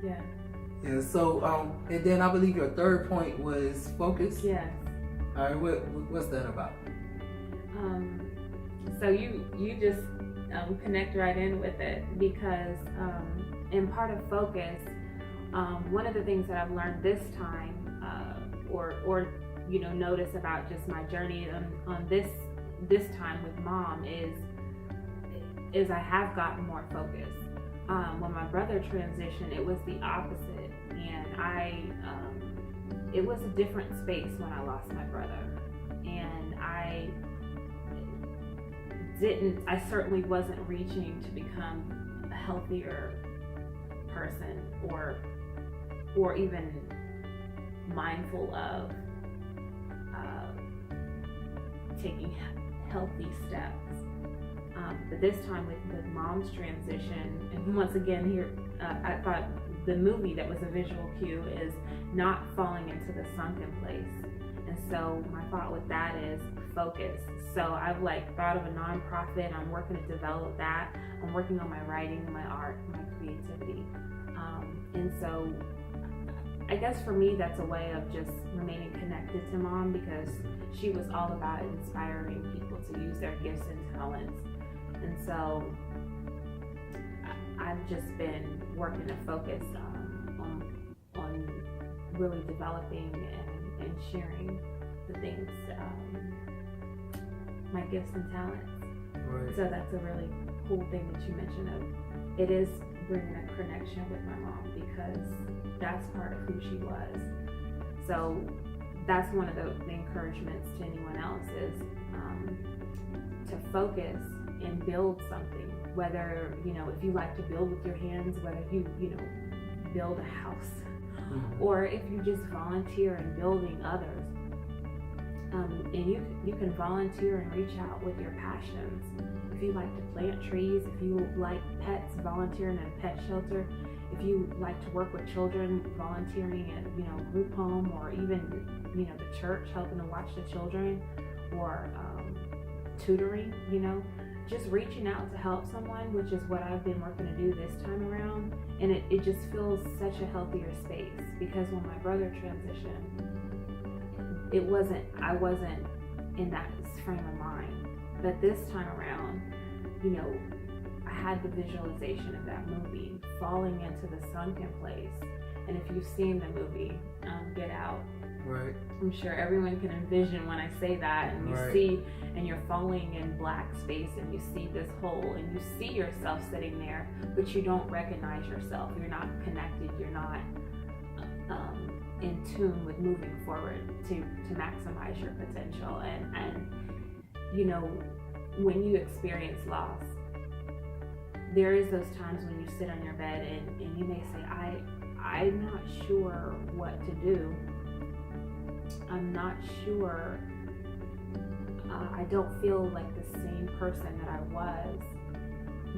Yeah. Yeah. So, and then I believe your third point was focus. Yes. All right. What's that about? So you just connect right in with it because in part of focus, one of the things that I've learned this time, or notice about just my journey on this time with Mom is I have gotten more focused. When my brother transitioned, it was the opposite, and it was a different space when I lost my brother, and I certainly wasn't reaching to become a healthier person or even mindful of taking healthy steps. But this time with Mom's transition, and once again here, I thought the movie that was a visual cue is not falling into the sunken place. And so my thought with that is focus. So I've thought of a nonprofit. I'm working to develop that. I'm working on my writing, my art, my creativity. And so I guess for me, that's a way of just remaining connected to Mom, because she was all about inspiring people to use their gifts and talents. And so I've just been working to focus on really developing and sharing the things, my gifts and talents. Right. So that's a really cool thing that you mentioned of it is bringing a connection with my mom, because that's part of who she was. So that's one of the encouragements to anyone else is to focus and build something, whether, if you like to build with your hands, whether you build a house, or if you just volunteer in building others. And you can volunteer and reach out with your passions. If you like to plant trees, if you like pets, volunteering at a pet shelter. If you like to work with children, volunteering at a group home, or even the church, helping to watch the children, or tutoring, just reaching out to help someone, which is what I've been working to do this time around. And it just feels such a healthier space, because when my brother transitioned, I wasn't in that frame of mind. But this time around, I had the visualization of that movie, falling into the sunken place. And if you've seen the movie, Get Out, right, I'm sure everyone can envision when I say that, and you right. see, and you're falling in black space, and you see this hole, and you see yourself sitting there, but you don't recognize yourself. You're not connected. You're not in tune with moving forward to maximize your potential. And when you experience loss, there is those times when you sit on your bed and you may say, I'm not sure what to do. I'm not sure. I don't feel like the same person that I was.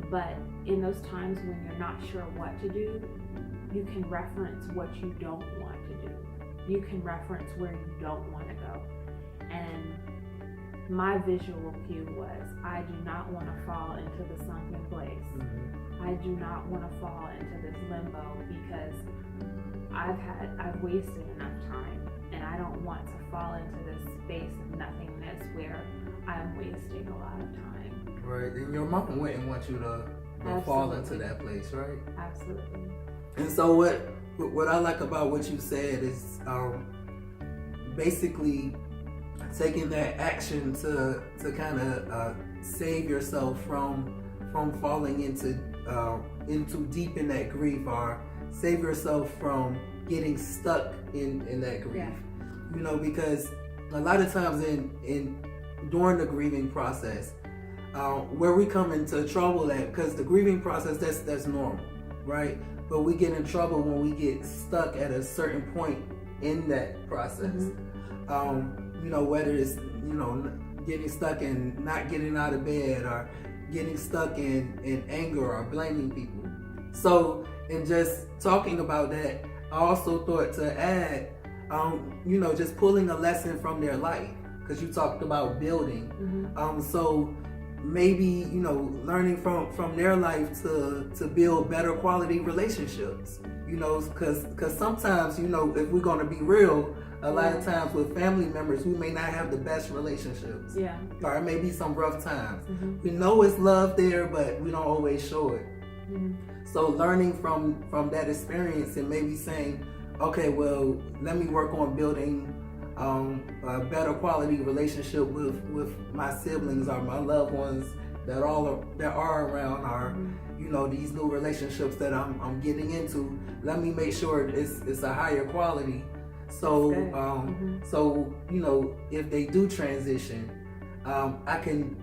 But in those times when you're not sure what to do, you can reference what you don't want to do. You can reference where you don't want to go. And my visual cue was, I do not want to fall into the sunken place. Mm-hmm. I do not want to fall into this limbo, because I've wasted enough time, and I don't want to fall into this space of nothingness where I'm wasting a lot of time. Right, and your mom wouldn't want you to fall into that place, right? Absolutely. And so what I like about what you said is basically taking that action to kind of save yourself from falling into deep in that grief, or save yourself from getting stuck in that grief. Yeah. Because a lot of times during the grieving process, where we come into trouble at, because the grieving process, that's normal, right? But we get in trouble when we get stuck at a certain point in that process. Mm-hmm. Whether it's getting stuck in not getting out of bed, or getting stuck in anger, or blaming people. So, in just talking about that, I also thought to add, just pulling a lesson from their life, because you talked about building. Mm-hmm. So maybe, learning from their life to build better quality relationships, You know, because sometimes, you know, if we're going to be real, a lot of times with family members, we may not have the best relationships. Yeah. Or it may be some rough times. Mm-hmm. We know it's love there, but we don't always show it. Mm-hmm. So learning from that experience and maybe saying, okay, well, let me work on building a better quality relationship with my siblings or my loved ones that are around, or you know, these new relationships that I'm getting into. Let me make sure it's a higher quality. So so you know, if they do transition, I can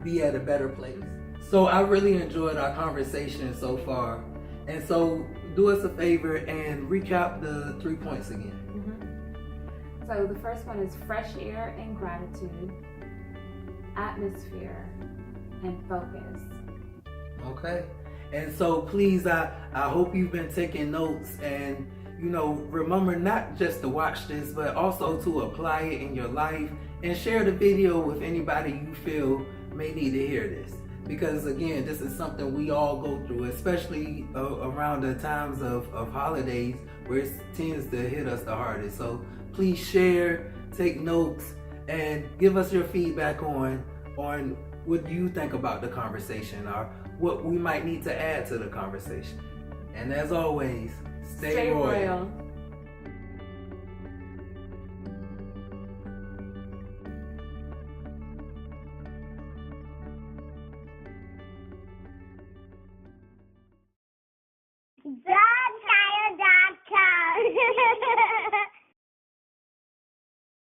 be at a better place. So I really enjoyed our conversation so far, and so do us a favor and recap the 3 points again. So the first one is fresh air and gratitude, atmosphere, and focus. Okay. And so please, I hope you've been taking notes, and you know, remember not just to watch this, but also to apply it in your life and share the video with anybody you feel may need to hear this. Because again, this is something we all go through, especially around the times of holidays where it tends to hit us the hardest. So please share, take notes, and give us your feedback on what you think about the conversation or what we might need to add to the conversation. And as always, stay royal.